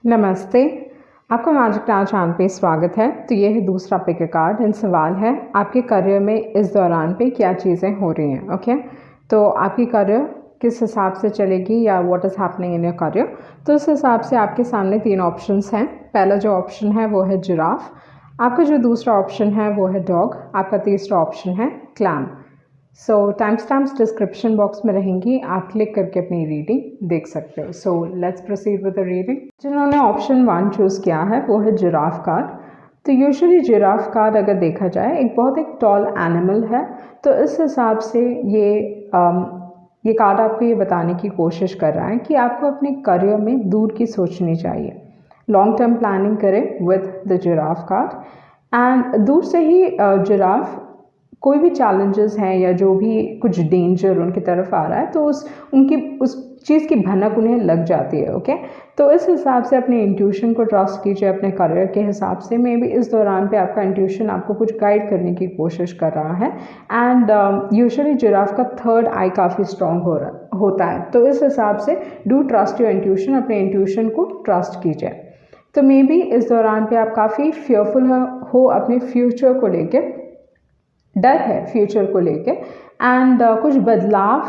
नमस्ते, आपका magic tower channel पे स्वागत है। तो ये है दूसरा पिक अ कार्ड एंड सवाल है आपके करियर में इस दौरान पे क्या चीज़ें हो रही हैं। ओके, तो आपकी करियर किस हिसाब से चलेगी या what is happening in your career, तो उस हिसाब से आपके सामने 3 ऑप्शंस हैं। पहला जो ऑप्शन है वो है जिराफ, आपका जो दूसरा ऑप्शन है वो है डॉग, आपका तीसरा ऑप्शन है claim. So time stamps description box में रहेंगी, आप क्लिक करके अपनी रीडिंग देख सकते हो। So let's proceed with the reading. जिन्होंने ऑप्शन 1 चूज़ किया है वो है जिराफ कार्ड। तो यूजुअली जिराफ कार्ड अगर देखा जाए एक टॉल एनिमल है, तो इस हिसाब से ये कार्ड आपको ये बताने की कोशिश कर रहा है कि आपको अपने करियर में दूर की सोचनी चाहिए, लॉन्ग टर्म प्लानिंग करें with the giraffe card. And दूर से ही जिराफ कोई भी चैलेंजेस हैं या जो भी कुछ डेंजर उनकी तरफ आ रहा है तो उस चीज़ की भनक उन्हें लग जाती है। ओके, तो इस हिसाब से अपने इंट्यूशन को ट्रस्ट कीजिए अपने करियर के हिसाब से। मे बी इस दौरान पे आपका इंट्यूशन आपको कुछ गाइड करने की कोशिश कर रहा है। एंड यूजुअली जिराफ का थर्ड आई काफ़ी स्ट्रॉन्ग होता है, तो इस हिसाब से डू ट्रस्ट योर इंट्यूशन, अपने इंट्यूशन को ट्रस्ट कीजिए। तो मे बी इस दौरान पे आप काफ़ी फेयरफुल हो अपने फ्यूचर को लेके, डर है फ्यूचर को लेके। एंड कुछ बदलाव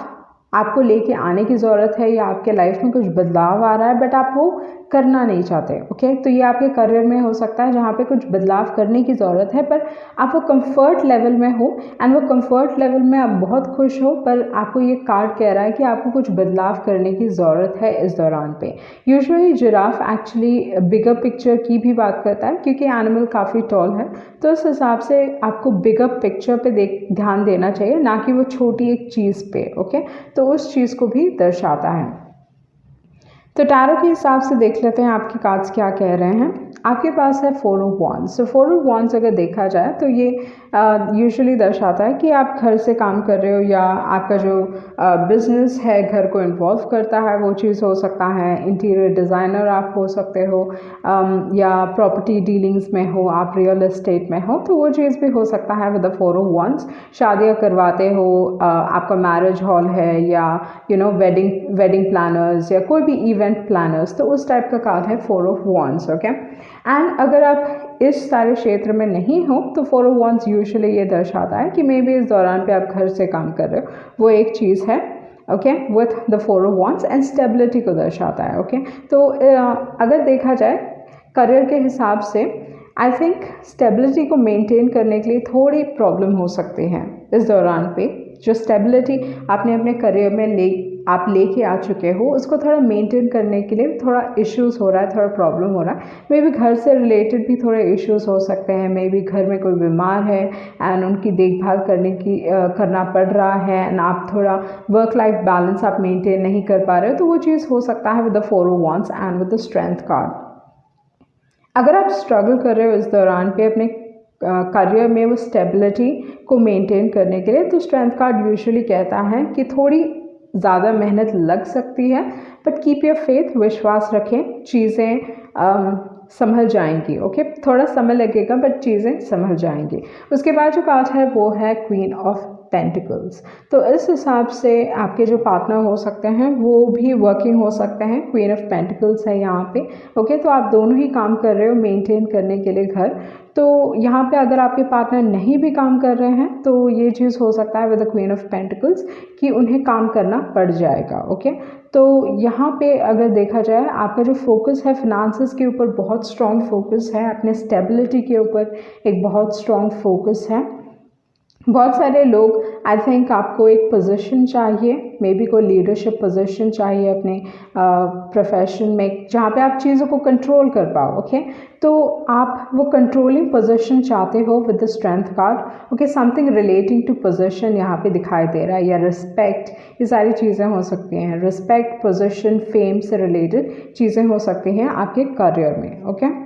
आपको लेके आने की ज़रूरत है या आपके लाइफ में कुछ बदलाव आ रहा है बट आप वो करना नहीं चाहते। ओके, तो ये आपके करियर में हो सकता है जहाँ पे कुछ बदलाव करने की ज़रूरत है पर आप वो कंफर्ट लेवल में हो एंड वो कंफर्ट लेवल में आप बहुत खुश हो, पर आपको ये कार्ड कह रहा है कि आपको कुछ बदलाव करने की ज़रूरत है इस दौरान पे। Usually giraffe actually bigger picture की भी बात करता है क्योंकि एनिमल काफ़ी टॉल है, तो इस हिसाब से आपको बिगर पिक्चर पे ध्यान देना चाहिए, ना कि वो छोटी एक चीज़ पे। ओके, तो उस चीज़ को भी दर्शाता है। तो टैरो के हिसाब से देख लेते हैं आपके कार्ड्स क्या कह रहे हैं। आपके पास है 4 of wands. So 4 of wands अगर देखा जाए तो ये यूजुअली दर्शाता है कि आप घर से काम कर रहे हो या आपका जो बिजनेस है घर को इन्वॉल्व करता है, वो चीज़ हो सकता है। इंटीरियर डिज़ाइनर आप हो सकते हो, या प्रॉपर्टी डीलिंग्स में हो, आप रियल एस्टेट में हो, तो वो चीज़ भी हो सकता है विद द 4 ऑफ वॉन्ड्स। शादियाँ करवाते हो, आपका मैरिज हॉल है या वेडिंग प्लानर्स या कोई भी इवेंट प्लानर्स, तो उस टाइप का कार्ड है 4 ऑफ वॉन्ड्स। ओके, एंड अगर आप इस सारे क्षेत्र में नहीं हो तो 4 ऑफ वॉन्ड्स यूजुअली ये दर्शाता है कि मे बी इस दौरान पे आप घर से काम कर रहे हो, वो एक चीज़ है। Okay, with the 4 of wands and stability को दर्शाता है। ओके, तो अगर देखा जाए करियर के हिसाब से आई थिंक स्टेबिलिटी को मेंटेन करने के लिए थोड़ी प्रॉब्लम हो सकती है इस दौरान पे। जो स्टेबिलिटी आपने अपने करियर में लेके आ चुके हो, उसको थोड़ा मेंटेन करने के लिए थोड़ा इश्यूज हो रहा है, थोड़ा प्रॉब्लम हो रहा है। मे बी घर से रिलेटेड भी थोड़े इश्यूज हो सकते हैं। मे बी घर में कोई बीमार है एंड उनकी देखभाल करना पड़ रहा है एंड आप थोड़ा वर्क लाइफ बैलेंस आप मेंटेन नहीं कर पा रहे हो, तो वो चीज़ हो सकता है with the 4 of wands and with the strength card. अगर आप स्ट्रगल कर रहे हो इस दौरान पे अपने करियर में वो स्टेबिलिटी को मेंटेन करने के लिए, तो स्ट्रेंथ कार्ड यूजुअली कहता है कि थोड़ी ज़्यादा मेहनत लग सकती है बट कीप योर फेथ, विश्वास रखें, चीज़ें संभल जाएंगी। ओके, थोड़ा समय लगेगा बट चीज़ें संभल जाएंगी। उसके बाद जो कार्ड है वो है क्वीन ऑफ पेंटिकल्स। तो इस हिसाब से आपके जो पार्टनर हो सकते हैं वो भी वर्किंग हो सकते हैं। क्वीन ऑफ पेंटिकल्स है यहाँ पे। ओके, तो आप दोनों ही काम कर रहे हो मेंटेन करने के लिए घर। तो यहाँ पे अगर आपके पार्टनर नहीं भी काम कर रहे हैं तो ये चीज़ हो सकता है with the queen of pentacles कि उन्हें काम करना पड़ जाएगा। ओके, तो यहाँ पे अगर देखा जाए आपका जो फोकस है फिनांसेस के ऊपर बहुत स्ट्रॉन्ग फोकस है, अपने स्टेबिलिटी के ऊपर एक बहुत स्ट्रॉन्ग फोकस है। बहुत सारे लोग आई थिंक आपको एक पोजीशन चाहिए, मे बी कोई लीडरशिप पोजीशन चाहिए अपने प्रोफेशन में जहाँ पे आप चीज़ों को कंट्रोल कर पाओ। ओके, तो आप वो कंट्रोलिंग पोजीशन चाहते हो with the strength card. Okay, something relating to position यहाँ पे दिखाई दे रहा है, या रिस्पेक्ट, ये सारी चीज़ें हो सकती हैं। रिस्पेक्ट, पोजीशन, फेम से रिलेटेड चीज़ें हो सकती हैं आपके करियर में। ओके,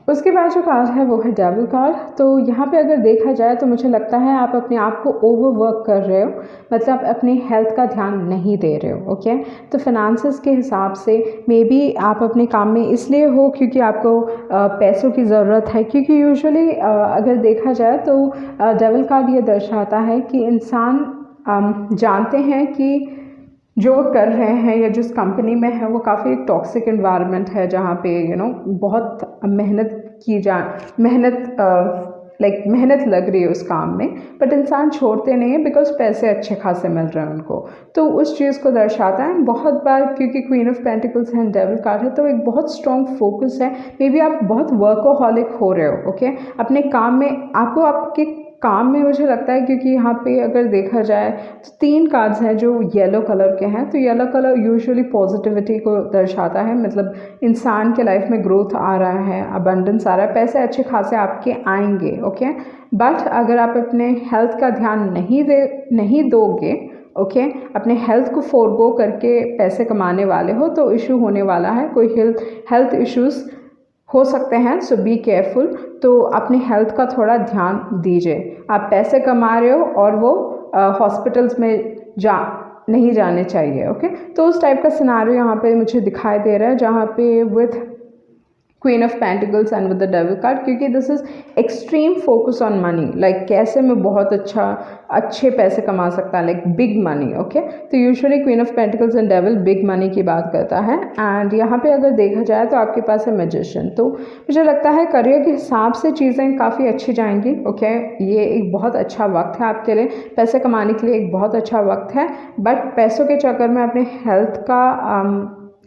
उसके बाद जो कार्ड है वो है डेविल कार्ड। तो यहाँ पे अगर देखा जाए तो मुझे लगता है आप अपने आप को ओवरवर्क कर रहे हो, मतलब अपनी हेल्थ का ध्यान नहीं दे रहे हो। ओके, तो फिनांसेस के हिसाब से मे बी आप अपने काम में इसलिए हो क्योंकि आपको पैसों की ज़रूरत है, क्योंकि यूजुअली अगर देखा जाए तो डेविल कार्ड ये दर्शाता है कि इंसान जानते हैं कि जो वो कर रहे हैं या जिस कंपनी में है वो काफ़ी एक टॉक्सिक एनवायरनमेंट है, जहाँ पे बहुत मेहनत लग रही है उस काम में, बट इंसान छोड़ते नहीं है बिकॉज पैसे अच्छे खासे मिल रहे हैं उनको। तो उस चीज़ को दर्शाता है। बहुत बार क्योंकि queen of pentacles and devil card है, तो एक बहुत स्ट्रॉन्ग फोकस है। मे बी आप बहुत वर्कोहॉलिक हो रहे हो, ओके, अपने काम में। आपको आपके काम में मुझे लगता है, क्योंकि यहाँ पे अगर देखा जाए तो 3 कार्ड्स हैं जो येलो कलर के हैं। तो येलो कलर यूजुअली पॉजिटिविटी को दर्शाता है, मतलब इंसान के लाइफ में ग्रोथ आ रहा है, अबंडेंस आ रहा है, पैसे अच्छे खासे आपके आएंगे, ओके। बट अगर आप अपने हेल्थ का ध्यान नहीं दोगे, ओके, अपने हेल्थ को फोरगो करके पैसे कमाने वाले हो, तो इशू होने वाला है। कोई हेल्थ इश्यूज़ हो सकते हैं, सो बी केयरफुल। तो अपनी हेल्थ का थोड़ा ध्यान दीजिए। आप पैसे कमा रहे हो और वो हॉस्पिटल्स में नहीं जाने चाहिए, ओके। तो उस टाइप का सिनारियो यहाँ पे मुझे दिखाई दे रहा है, जहाँ पे with queen of pentacles and with the devil card, क्योंकि this is extreme focus on money, like कैसे मैं बहुत अच्छे पैसे कमा सकता है, लाइक बिग मनी, ओके। तो usually queen of pentacles and devil big money की बात करता है। एंड यहाँ पे अगर देखा जाए तो आपके पास है मैजिशियन। तो मुझे लगता है करियर के हिसाब से चीज़ें काफ़ी अच्छी जाएंगी, ओके। ये एक बहुत अच्छा वक्त है आपके लिए, पैसे कमाने के लिए एक बहुत अच्छा वक्त है। बट पैसों के चक्कर में अपने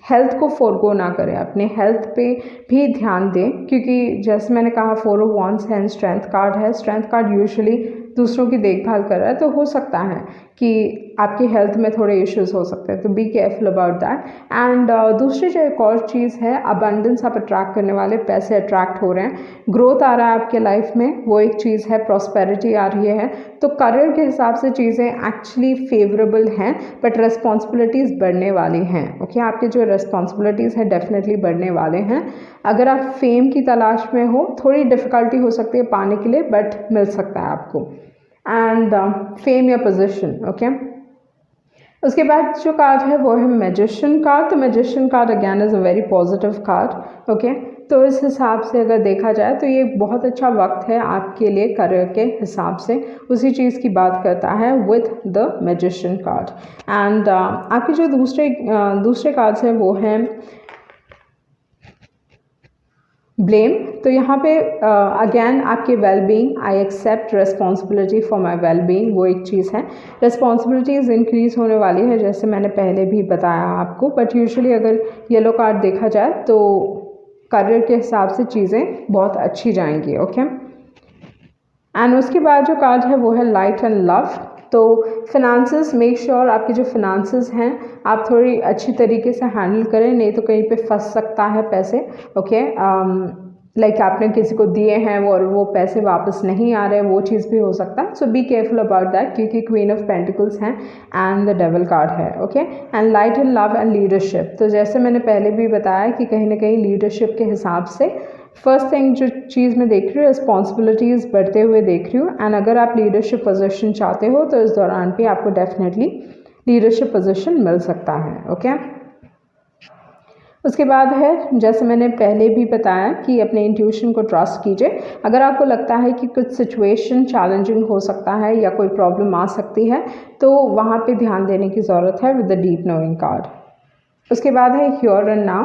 हेल्थ को फोरगो ना करें, अपने हेल्थ पे भी ध्यान दें, क्योंकि जैसे मैंने कहा 4 ऑफ वांड्स है, स्ट्रेंथ कार्ड है। स्ट्रेंथ कार्ड यूजुअली दूसरों की देखभाल कर रहा है, तो हो सकता है कि आपकी हेल्थ में थोड़े इश्यूज हो सकते हैं, तो B careful about that. And दूसरी जो एक और चीज़ है, अबंडेंस आप अट्रैक्ट करने वाले, पैसे अट्रैक्ट हो रहे हैं, ग्रोथ आ रहा है आपके लाइफ में, वो एक चीज़ है, प्रॉस्पेरिटी आ रही है। तो करियर के हिसाब से चीज़ें एक्चुअली फेवरेबल हैं, बट रिस्पॉन्सिबिलिटीज़ बढ़ने वाली हैं, ओके। आपके जो रिस्पॉन्सिबिलिटीज़ हैं डेफिनेटली बढ़ने वाले हैं। अगर आप फेम की तलाश में हो, थोड़ी डिफ़िकल्टी हो सकती है पाने के लिए, बट मिल सकता है आपको। एंड फेम या पोजीशन, ओके। उसके बाद जो कार्ड है वो है मैजिशियन कार्ड। तो magician card again is a very positive card, okay. तो इस हिसाब से अगर देखा जाए तो ये बहुत अच्छा वक्त है आपके लिए करियर के हिसाब से, उसी चीज़ की बात करता है with the magician card. And आपके जो दूसरे कार्ड्स हैं वो हैं ब्लेम। तो यहाँ पे अगेन आपके wellbeing, I accept responsibility for my wellbeing, वो एक चीज़ है। रिस्पॉन्सिबिलिटीज़ इंक्रीज़ होने वाली है, जैसे मैंने पहले भी बताया आपको। बट यूजुअली अगर येलो कार्ड देखा जाए तो करियर के हिसाब से चीज़ें बहुत अच्छी जाएंगी, ओके। एंड उसके बाद जो कार्ड है वो है लाइट एंड लव। तो फिनांसेस, मेक श्योर आपके जो फिनांसेस हैं आप थोड़ी अच्छी तरीके से हैंडल करें, नहीं तो कहीं पे फंस सकता है पैसे, ओके। लाइक आपने किसी को दिए हैं और वो पैसे वापस नहीं आ रहे, वो चीज़ भी हो सकता है। So be careful about that, क्योंकि क्वीन ऑफ पेंटिकल्स हैं एंड द डेविल कार्ड है, okay. And light and love and leadership. तो जैसे मैंने पहले भी बताया कि कहीं ना कहीं लीडरशिप के हिसाब से फर्स्ट थिंग जो चीज़ मैं देख रही हूँ, रिस्पॉन्सिबिलिटीज़ बढ़ते हुए देख रही हूँ। एंड अगर आप लीडरशिप पोजीशन चाहते हो तो इस दौरान भी आपको डेफिनेटली लीडरशिप पोजीशन मिल सकता है, ओके। उसके बाद है, जैसे मैंने पहले भी बताया कि अपने इंट्यूशन को ट्रस्ट कीजिए। अगर आपको लगता है कि कुछ सिचुएशन चैलेंजिंग हो सकता है या कोई प्रॉब्लम आ सकती है, तो वहाँ पे ध्यान देने की ज़रूरत है with the deep knowing card. उसके बाद है हियर एंड नाउ।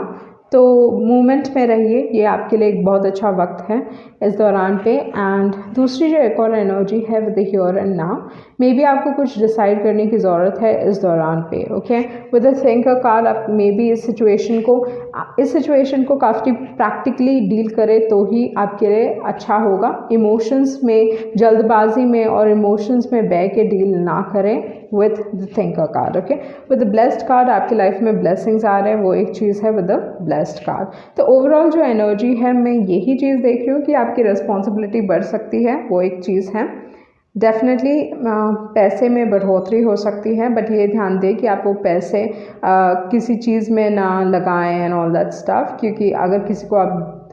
तो मूवमेंट में रहिए, ये आपके लिए एक बहुत अच्छा वक्त है इस दौरान पे। एंड दूसरी जो एक और एनर्जी है with the here and now, may be आपको कुछ डिसाइड करने की ज़रूरत है इस दौरान पे, okay. With the thinker card, आप मे बी इस सिचुएशन को काफ़ी प्रैक्टिकली डील करें तो ही आपके लिए अच्छा होगा। इमोशंस में, जल्दबाजी में और इमोशंस में बह के डील ना करें with the thinker card, okay. With the blessed card, आपकी लाइफ में ब्लेसिंग्स आ रहे हैं, वो एक चीज़ है विद द ब्लेस्ड कार्ड। तो ओवरऑल जो एनर्जी है, मैं यही चीज़ देख रही हूँ कि आपकी रिस्पॉन्सिबिलिटी बढ़ सकती है, वो एक चीज़ है। डेफिनेटली पैसे में बढ़ोतरी हो सकती है, बट ये ध्यान दें कि आप वो पैसे किसी चीज़ में ना लगाएं एंड ऑल दैट स्टफ, क्योंकि अगर किसी को आप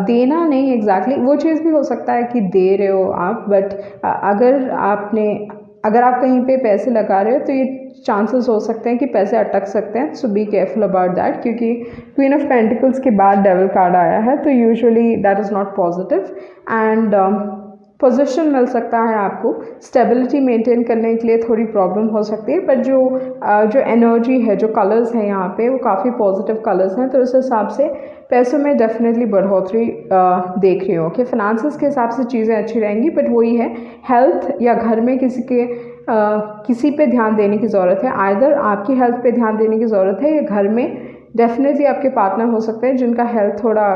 देना नहीं एग्जैक्टली वो चीज़ भी हो सकता है कि दे रहे हो आप, बट अगर आप कहीं पे पैसे लगा रहे हो तो ये चांसेस हो सकते हैं कि पैसे अटक सकते हैं। So be careful about that, क्योंकि क्वीन ऑफ पेंटिकल्स के बाद डेविल कार्ड आया है, तो usually that is not positive. And position मिल सकता है आपको। स्टेबिलिटी मेंटेन करने के लिए थोड़ी प्रॉब्लम हो सकती है, बट जो एनर्जी है, जो कलर्स हैं यहाँ पे वो काफ़ी पॉजिटिव कलर्स हैं, तो उस हिसाब से पैसों में डेफिनेटली बढ़ोतरी देख रही हूँ। ओके, फाइनेंसेस के हिसाब से चीज़ें अच्छी रहेंगी, बट वही है, हेल्थ या घर में किसी पे ध्यान देने की ज़रूरत है। आइदर आपकी हेल्थ पे ध्यान देने की ज़रूरत है, या घर में डेफिनेटली आपके पार्टनर हो सकते हैं जिनका हेल्थ थोड़ा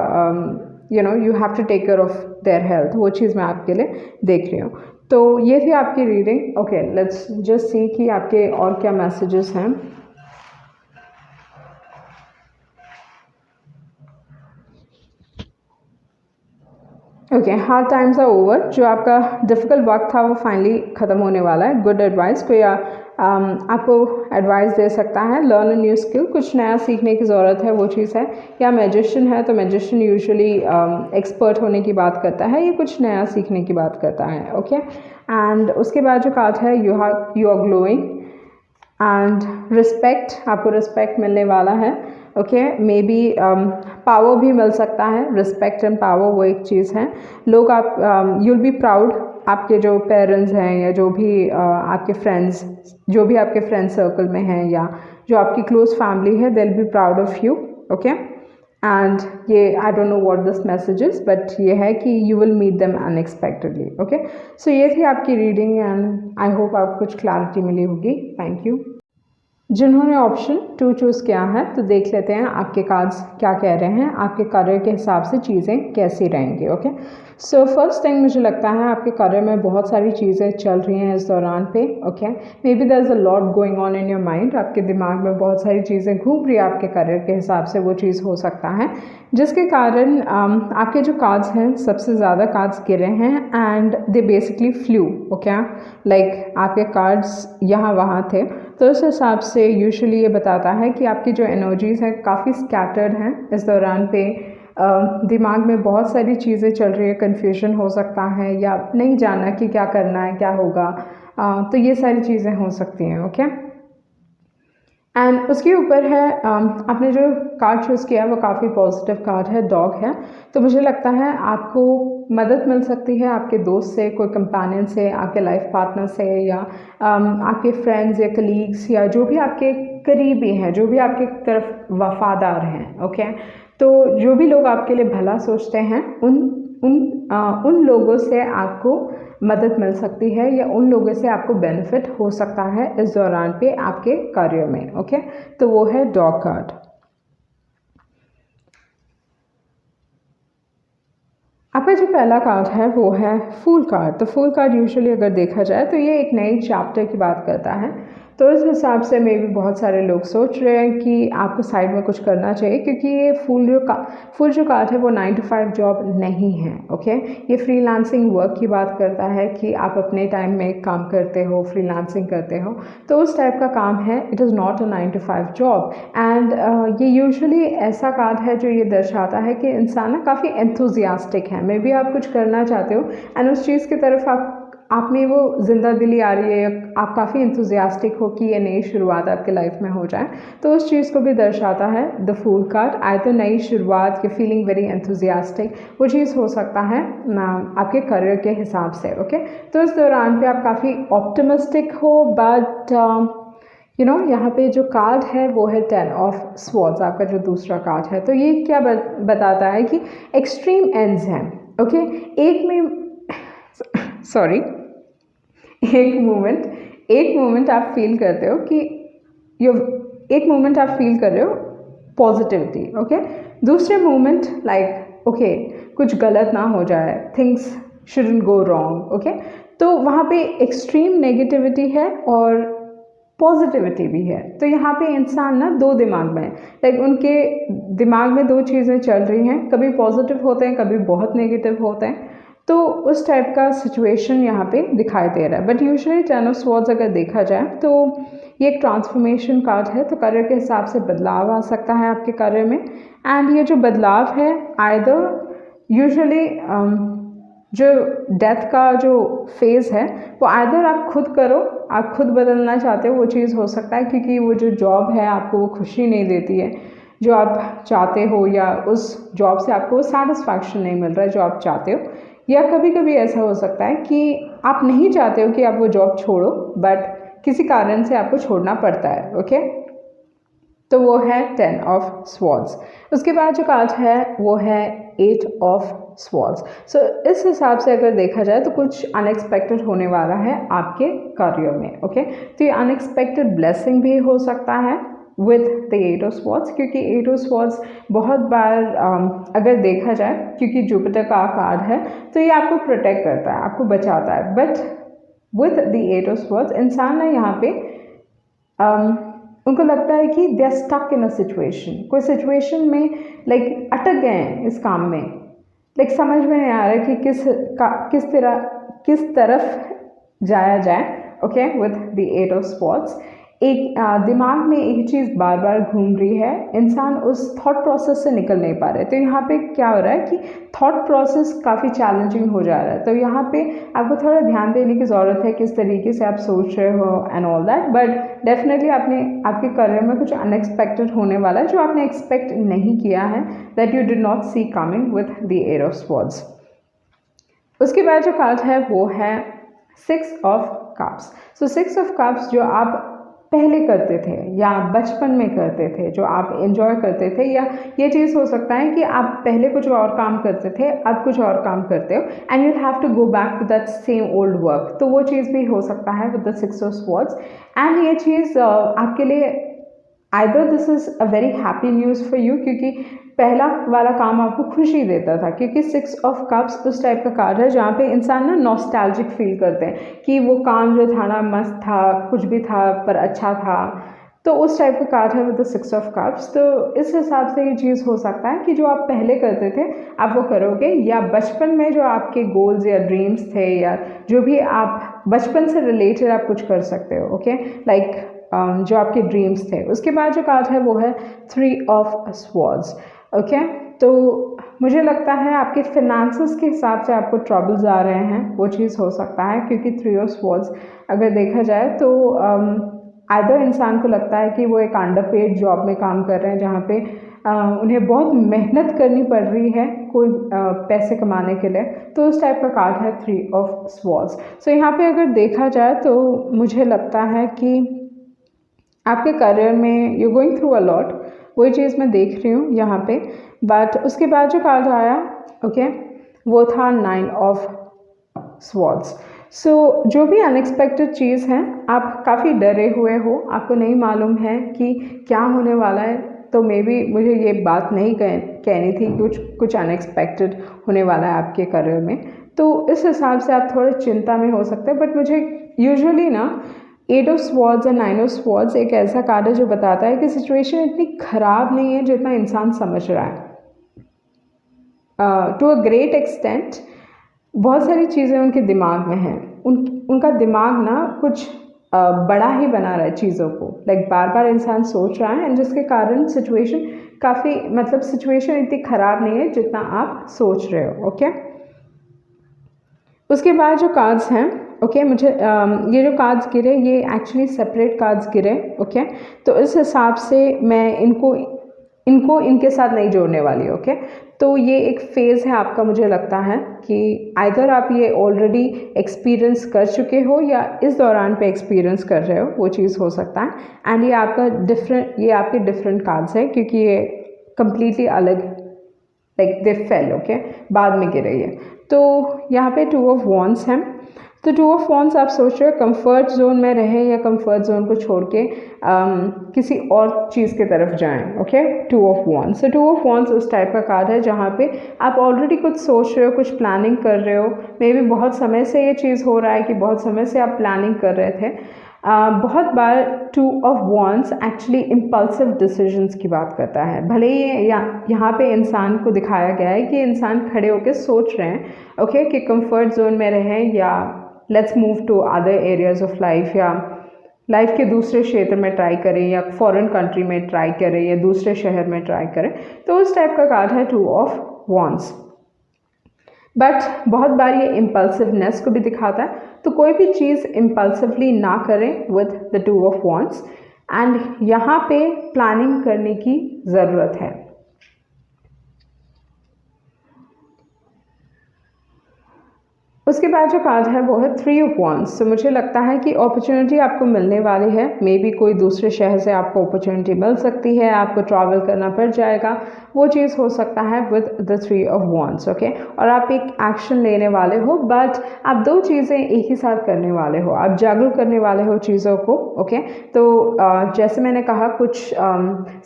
you have to take care of their health, वो चीज़ मैं आपके लिए देख रही हूँ। तो ये थी आपकी reading. Okay, let's just see कि आपके और क्या मैसेजेस हैं। Okay, hard times are over. जो आपका डिफ़िकल्ट वक्त था वो फाइनली ख़त्म होने वाला है। गुड एडवाइस, कोई आपको एडवाइस दे सकता है। लर्न अ न्यू स्किल, कुछ नया सीखने की ज़रूरत है, वो चीज़ है। या मैजिशियन है तो मैजिशियन यूजुअली एक्सपर्ट होने की बात करता है, ये कुछ नया सीखने की बात करता है। ओके, एंड उसके बाद जो कार्ड है, you are glowing and respect, आपको रिस्पेक्ट मिलने वाला है। ओके, मे बी पावर भी मिल सकता है। रिस्पेक्ट एंड पावर वो एक चीज़ है। लोग यू विल बी प्राउड, आपके जो पेरेंट्स हैं या जो भी आपके फ्रेंड्स, जो भी आपके फ्रेंड सर्कल में हैं या जो आपकी क्लोज फैमिली है, they will be proud of you. Okay, and ये I don't know what this message is, but ये है कि you will meet them unexpectedly. Okay, so ये थी आपकी रीडिंग एंड आई होप आपको कुछ क्लैरिटी मिली होगी। Thank you. जिन्होंने ऑप्शन 2 चूज़ किया है, तो देख लेते हैं आपके कार्ड्स क्या कह रहे हैं, आपके करियर के हिसाब से चीज़ें कैसी रहेंगी। ओके, सो फर्स्ट थिंग मुझे लगता है आपके करियर में बहुत सारी चीज़ें चल रही हैं इस दौरान पे। Okay, maybe there is a lot going on in your mind, आपके दिमाग में बहुत सारी चीज़ें घूम रही है आपके करियर के हिसाब से, वो चीज़ हो सकता है जिसके कारण आपके जो कार्ड्स हैं, सबसे ज़्यादा कार्ड्स गिरे हैं and they basically flu. Okay, like आपके कार्ड्स यहाँ वहाँ थे, तो उस हिसाब से यूजुअली ये बताता है कि आपकी जो एनर्जीज़ हैं काफ़ी स्कैटर्ड हैं इस दौरान पे। दिमाग में बहुत सारी चीज़ें चल रही है, कन्फ्यूजन हो सकता है या नहीं जानना कि क्या करना है, क्या होगा, तो ये सारी चीज़ें हो सकती हैं। ओके, एंड उसके ऊपर है आपने जो कार्ड चूज़ किया है वो काफ़ी पॉजिटिव कार्ड है, डॉग है। तो मुझे लगता है आपको मदद मिल सकती है आपके दोस्त से, कोई कंपेनियन से, आपके लाइफ पार्टनर से, या आपके फ्रेंड्स या कलीग्स, या जो भी आपके करीबी हैं, जो भी आपके तरफ वफादार हैं। ओके, तो जो भी लोग आपके लिए भला सोचते हैं, उन लोगों से आपको मदद मिल सकती है या उन लोगों से आपको बेनिफिट हो सकता है इस दौरान पे आपके कार्य में। ओके, तो वो है डॉग कार्ड। आपका जो पहला कार्ड है वो है फूल कार्ड। तो फूल कार्ड यूजुअली अगर देखा जाए तो ये एक नई चैप्टर की बात करता है, तो इस हिसाब से मे भी बहुत सारे लोग सोच रहे हैं कि आपको साइड में कुछ करना चाहिए, क्योंकि ये फूल जो कार्ड है वो 9 to 5 जॉब नहीं है। ओके, ये फ्रीलांसिंग वर्क की बात करता है कि आप अपने टाइम में काम करते हो, फ्रीलांसिंग करते हो, तो उस टाइप का काम है। It is not a 9 to 5 job. And ये यूजुअली ऐसा कार्ड है जो ये दर्शाता है कि इंसान ना काफ़ी एंथुजियास्टिक है। मे बी आप कुछ करना चाहते हो एंड उस चीज़ की तरफ आप में वो जिंदा दिली आ रही है, आप काफ़ी इंथुजियास्टिक हो कि ये नई शुरुआत आपके लाइफ में हो जाए, तो उस चीज़ को भी दर्शाता है द फूल कार्ड। आए तो नई शुरुआत, या फीलिंग वेरी एंथुजियास्टिक, वो चीज़ हो सकता है आपके करियर के हिसाब से। ओके, तो इस दौरान पे आप काफ़ी ऑप्टिमिस्टिक हो, बट यहाँ पे जो कार्ड है वो है 10 ऑफ स्वॉर्ड्स, आपका जो दूसरा कार्ड है। तो ये क्या बताता है कि एक्सट्रीम एंड्स हैं। ओके, एक मोमेंट आप फील करते हो कि एक मोमेंट आप फील कर रहे हो पॉजिटिविटी। ओके, दूसरे मोमेंट लाइक ओके कुछ गलत ना हो जाए, things shouldn't go wrong. Okay, तो वहाँ पे एक्सट्रीम नेगेटिविटी है और पॉजिटिविटी भी है। तो यहाँ पे इंसान ना दो दिमाग में है, लाइक उनके दिमाग में दो चीज़ें चल रही हैं, कभी पॉजिटिव होते हैं, कभी बहुत नेगेटिव होते हैं। तो उस टाइप का सिचुएशन यहाँ पे दिखाई दे रहा है। बट यूजुअली 10 ऑफ स्वॉर्ड्स अगर देखा जाए तो ये एक ट्रांसफॉर्मेशन कार्ड है, तो करियर के हिसाब से बदलाव आ सकता है आपके करियर में। एंड ये जो बदलाव है आइदर यूजुअली जो डेथ का जो फेज़ है वो आइदर आप खुद करो, आप खुद बदलना चाहते हो, वो चीज़ हो सकता है, क्योंकि वो जो जॉब है आपको वो खुशी नहीं देती है जो आप चाहते हो, या उस जॉब से आपको सेटिस्फैक्शन नहीं मिल रहा है जो आप चाहते हो, या कभी कभी ऐसा हो सकता है कि आप नहीं चाहते हो कि आप वो जॉब छोड़ो, बट किसी कारण से आपको छोड़ना पड़ता है। ओके, तो वो है 10 ऑफ स्वॉर्ड्स। उसके बाद जो कार्ड है वो है 8 ऑफ स्वॉर्ड्स। सो इस हिसाब से अगर देखा जाए तो कुछ अनएक्सपेक्टेड होने वाला है आपके करियर में। ओके, तो ये अनएक्सपेक्टेड ब्लेसिंग भी हो सकता है विद द 8 ऑफ स्वॉर्ड्स, क्योंकि 8 ऑफ स्वॉर्ड्स बहुत बार अगर देखा जाए, क्योंकि जुपिटर का कार्ड है तो ये आपको प्रोटेक्ट करता है, आपको बचाता है। But with the 8 of swords इंसान ना यहाँ पे उनको लगता है कि they are stuck in a situation, कोई सिचुएशन में लाइक अटक गए हैं इस काम में, लाइक समझ में नहीं आ रहा है कि किस तरफ जाया जाए। Okay, with the 8 of swords एक दिमाग में एक चीज़ बार बार घूम रही है, इंसान उस थॉट प्रोसेस से निकल नहीं पा रहे। तो यहाँ पे क्या हो रहा है कि थॉट प्रोसेस काफ़ी चैलेंजिंग हो जा रहा है। तो यहाँ पे आपको थोड़ा ध्यान देने की ज़रूरत है किस तरीके से आप सोच रहे हो and all that. But definitely आपके करियर में कुछ अनएक्सपेक्टेड होने वाला है जो आपने एक्सपेक्ट नहीं किया है, that you did not see coming with the 8 of swords. उसके बाद जो कार्ड है वो है 6 of cups. So 6 of cups जो आप पहले करते थे या बचपन में करते थे, जो आप एंजॉय करते थे, या ये चीज़ हो सकता है कि आप पहले कुछ और काम करते थे, अब कुछ और काम करते हो and you have to go back to that same old work. तो वो चीज़ भी हो सकता है with the 6 of swords. And ये चीज़ आपके लिए either this is a very happy news for you, क्योंकि पहला वाला काम आपको खुशी देता था, क्योंकि 6 ऑफ कप्स उस टाइप का कार्ड है जहाँ पे इंसान ना नॉस्टैल्जिक फील करते हैं कि वो काम जो था ना मस्त था, कुछ भी था पर अच्छा था। तो उस टाइप का कार्ड है विद द 6 ऑफ कप्स। तो इस हिसाब से ये चीज़ हो सकता है कि जो आप पहले करते थे आप वो करोगे, या बचपन में जो आपके गोल्स या ड्रीम्स थे या जो भी आप बचपन से रिलेटेड आप कुछ कर सकते हो। ओके, लाइक जो आपके ड्रीम्स थे। उसके बाद जो कार्ड है वो है 3 ऑफ स्वॉर्ड्स। ओके, तो मुझे लगता है आपके फिनेंसेस के हिसाब से आपको ट्रबल्स आ रहे हैं, वो चीज़ हो सकता है, क्योंकि 3 ऑफ स्वॉर्ड्स अगर देखा जाए तो आइदर इंसान को लगता है कि वो एक अंडरपेड जॉब में काम कर रहे हैं जहाँ पे उन्हें बहुत मेहनत करनी पड़ रही है कोई पैसे कमाने के लिए। तो उस टाइप का कार्ड है 3 ऑफ स्वॉर्ड्स। सो यहाँ पे अगर देखा जाए तो मुझे लगता है कि आपके करियर में you going through a lot, वही चीज़ मैं देख रही हूँ यहाँ पे। बट उसके बाद जो कार्ड आया ओके वो था 9 ऑफ स्वॉर्ड्स। सो जो भी अनएक्सपेक्टेड चीज़ है, आप काफ़ी डरे हुए हो, आपको नहीं मालूम है कि क्या होने वाला है। तो मे बी मुझे ये बात नहीं कहनी थी कि कुछ अनएक्सपेक्टेड होने वाला है आपके करियर में। तो इस हिसाब से आप थोड़े चिंता में हो सकते हैं। बट मुझे यूजुअली ना 8 ऑफ स्वॉर्ड्स और 9 ऑफ स्वॉर्ड्स एक ऐसा कार्ड है जो बताता है कि सिचुएशन इतनी ख़राब नहीं है जितना इंसान समझ रहा है। टू अ ग्रेट एक्सटेंट बहुत सारी चीज़ें उनके दिमाग में हैं, उनका दिमाग ना कुछ बड़ा ही बना रहा है चीज़ों को, लाइक बार बार इंसान सोच रहा है एंड जिसके कारण सिचुएशन काफ़ी मतलब सिचुएशन इतनी ख़राब नहीं है जितना आप सोच रहे हो। ओके, उसके बाद जो कार्ड्स हैं ओके मुझे ये जो कार्ड्स गिरे ये एक्चुअली सेपरेट कार्ड्स गिरे। ओके, तो इस हिसाब से मैं इनको इनके साथ नहीं जोड़ने वाली। ओके, तो ये एक फ़ेज़ है आपका, मुझे लगता है कि आइदर आप ये ऑलरेडी एक्सपीरियंस कर चुके हो या इस दौरान पे एक्सपीरियंस कर रहे हो, वो चीज़ हो सकता है। एंड ये आपके डिफरेंट कार्ड्स हैं क्योंकि ये कम्प्लीटली अलग लाइक दे फेल। ओके, बाद में गिरे ये। तो यहाँ पे 2 ऑफ वॉन्ड्स हैं। तो 2 ऑफ वॉन्ड्स आप सोच रहे हो कंफर्ट जोन में रहें या कंफर्ट जोन को छोड़ के किसी और चीज़ की तरफ जाएं। Okay, 2 of wands. तो 2 ऑफ वॉन्ड्स उस टाइप का कार्ड है जहाँ पे आप ऑलरेडी कुछ सोच रहे हो, कुछ प्लानिंग कर रहे हो। मे बी बहुत समय से ये चीज़ हो रहा है कि बहुत समय से आप प्लानिंग कर रहे थे। बहुत बार 2 of wands actually impulsive decisions की बात करता है। भले ही यहाँ पे इंसान को दिखाया गया है कि इंसान खड़े होकर सोच रहे हैं ओके कि कंफर्ट जोन में रहें या let's move to other areas of life, या लाइफ के दूसरे क्षेत्र में ट्राई करें या फॉरेन कंट्री में ट्राई करें या दूसरे शहर में ट्राई करें। तो उस टाइप का कार्ड है 2 ऑफ वॉन्ड्स। बट बहुत बार ये इम्पल्सिवनेस को भी दिखाता है, तो कोई भी चीज़ इम्पल्सिवली ना करें with the 2 of wands. And यहाँ पे प्लानिंग करने की ज़रूरत है। उसके बाद जो कार्ड है वो है 3 ऑफ वॉन्ड्स। तो मुझे लगता है कि अपॉर्चुनिटी आपको मिलने वाली है, मे बी कोई दूसरे शहर से आपको अपॉर्चुनिटी मिल सकती है, आपको ट्रैवल करना पड़ जाएगा, वो चीज़ हो सकता है with the 3 of wands. Okay, और आप एक एक्शन लेने वाले हो, बट आप दो चीज़ें एक ही साथ करने वाले हो, आप जागरूक करने वाले हो चीज़ों को। ओके, तो जैसे मैंने कहा कुछ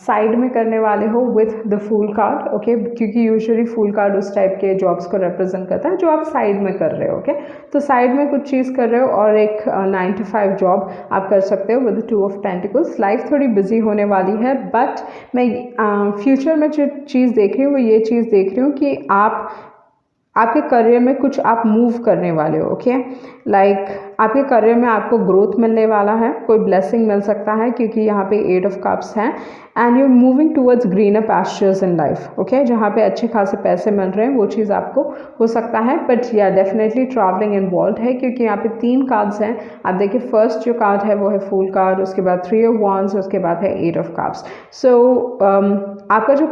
साइड में करने वाले हो with the fool card. Okay, क्योंकि यूजुअली फूल कार्ड उस टाइप के जॉब्स को रिप्रेजेंट करता है जो आप साइड में कर रहे हो। ओके, तो साइड में कुछ चीज़ कर रहे हो और एक 9 to 5 जॉब आप कर सकते हो विद 2 ऑफ पेंटिकल्स। लाइफ थोड़ी बिजी होने वाली है, बट मैं फ्यूचर में जो चीज़ देख रही हूँ वो ये चीज़ देख रही हूँ कि आपके करियर में कुछ आप मूव करने वाले हो। ओके, लाइक आपके करियर में आपको ग्रोथ मिलने वाला है, कोई ब्लेसिंग मिल सकता है क्योंकि यहाँ पे 8 ऑफ कप्स हैं, and you moving towards greener pastures in life. Okay, जहाँ पे अच्छे खासे पैसे मिल रहे हैं वो चीज़ आपको हो सकता है, बट या डेफिनेटली ट्रैवलिंग इन्वॉल्व है क्योंकि यहाँ पे 3 कार्ड्स हैं। आप देखिए फर्स्ट जो कार्ड है वो है फूल कार्ड, उसके बाद 3 ऑफ वॉन्ड्स, उसके बाद है 8 ऑफ कप्स। सो आपका जो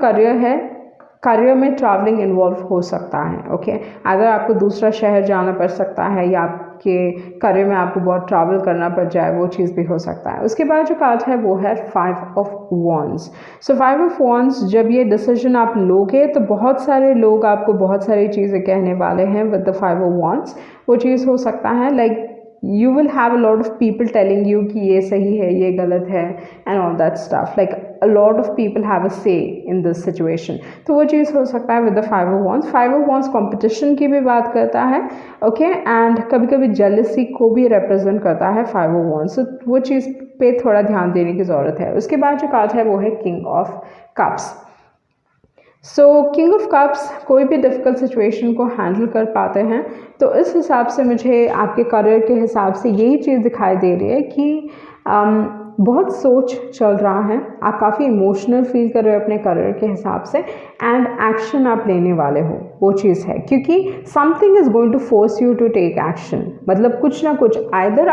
करियर में ट्रैवलिंग इन्वॉल्व हो सकता है। ओके, अगर आपको दूसरा शहर जाना पड़ सकता है या आपके करियर में आपको बहुत ट्रैवल करना पड़ जाए, वो चीज़ भी हो सकता है। उसके बाद जो कार्ड है वो है 5 of wands. So 5 of wands, जब ये डिसीजन आप लोगे तो बहुत सारे लोग आपको बहुत सारी चीज़ें कहने वाले हैं विद द 5 ऑफ वॉन्ड्स। वो चीज़ हो सकता है like you will have a lot of people telling you कि ये सही है, ये गलत है, and all that stuff. Like a lot of people have a say in this situation. तो वो चीज़ हो सकता है with the 5 of wands. 5 of wands competition की भी बात करता है, okay, and कभी कभी jealousy को भी represent करता है 5 of wands. So वो चीज़ पे थोड़ा ध्यान देने की ज़रूरत है। उसके बाद जो कार्ड है वो है King of Cups. So king of cups कोई भी डिफ़िकल्ट सिचुएशन को हैंडल कर पाते हैं, तो इस हिसाब से मुझे आपके करियर के हिसाब से यही चीज़ दिखाई दे रही है कि बहुत सोच चल रहा है, आप काफ़ी इमोशनल फील कर रहे हो अपने करियर के हिसाब से, एंड एक्शन आप लेने वाले हो, वो चीज़ है क्योंकि something is going to force you to take action. मतलब कुछ ना कुछ, आइदर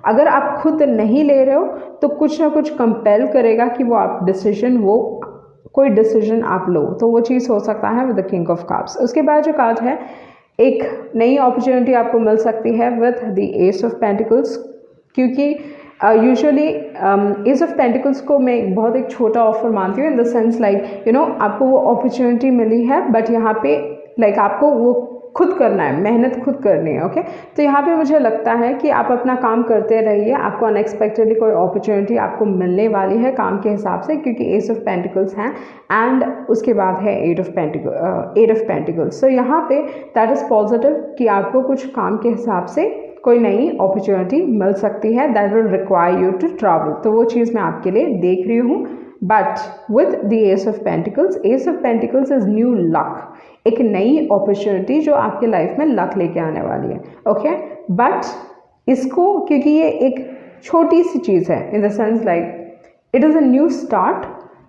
अगर आप खुद नहीं ले रहे हो तो कुछ ना कुछ कंपेल करेगा कि वो कोई डिसीजन आप लो, तो वो चीज़ हो सकता है with the king of cups. उसके बाद जो कार्ड है, एक नई अपॉर्चुनिटी आपको मिल सकती है with the ace of pentacles, क्योंकि यूजुअली एस ऑफ पेंटिकल्स को मैं बहुत एक छोटा ऑफर मानती हूँ इन the sense like you know आपको वो अपॉर्चुनिटी मिली है, बट यहाँ पे लाइक आपको वो खुद करना है, मेहनत खुद करनी है। ओके, तो यहाँ पे मुझे लगता है कि आप अपना काम करते रहिए, आपको अनएक्सपेक्टेडली कोई अपॉर्चुनिटी आपको मिलने वाली है काम के हिसाब से, क्योंकि एस ऑफ पेंटिकल्स हैं एंड उसके बाद है 8 ऑफ पेंटिकल्स। सो यहाँ पे दैट इज़ पॉजिटिव कि आपको कुछ काम के हिसाब से कोई नई अपॉर्चुनिटी मिल सकती है that will require you to travel, तो वो चीज़ मैं आपके लिए देख रही हूँ। But with the ace of pentacles is new luck, एक नई अपॉर्चुनिटी जो आपके लाइफ में लक लेके आने वाली है। ओके, बट इसको क्योंकि ये एक छोटी सी चीज़ है in the sense like it is a new start,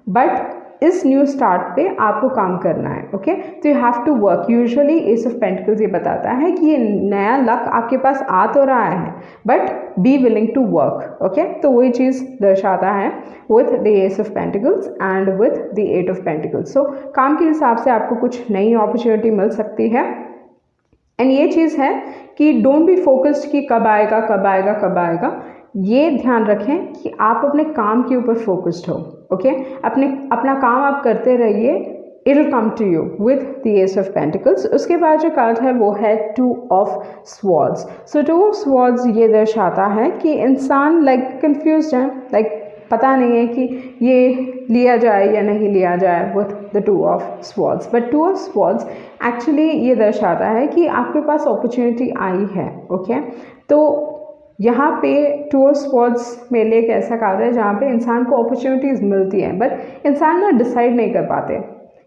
but इस न्यू स्टार्ट पे आपको काम करना है। ओके, तो you have to work. Usually ace of pentacles ये बताता है कि ये नया लक आपके पास आ तो रहा है, but be willing to work. Okay, तो वही चीज़ दर्शाता है with the ace of pentacles and with the 8 of pentacles. So काम के हिसाब से आपको कुछ नई अपॉर्चुनिटी मिल सकती है, एंड ये चीज़ है कि डोंट बी फोकस्ड कि कब आएगा कब आएगा कब आएगा। ये ध्यान रखें कि आप अपने काम के ऊपर फोकस्ड हो। ओके, अपना काम आप करते रहिए, it will come to you with the ace of pentacles. उसके बाद जो कार्ड है वो है 2 of swords. So 2 of swords ये दर्शाता है कि इंसान लाइक कंफ्यूज्ड है, लाइक पता नहीं है कि ये लिया जाए या नहीं लिया जाए with the 2 of swords. But 2 of swords actually ये दर्शाता है कि आपके पास अपॉर्चुनिटी आई है। ओके, तो यहाँ पे 2 ऑफ स्वॉर्ड्स मेरे लिए एक ऐसा कार्ड है जहाँ पे इंसान को अपॉर्चुनिटीज़ मिलती हैं, बट इंसान ना डिसाइड नहीं कर पाते।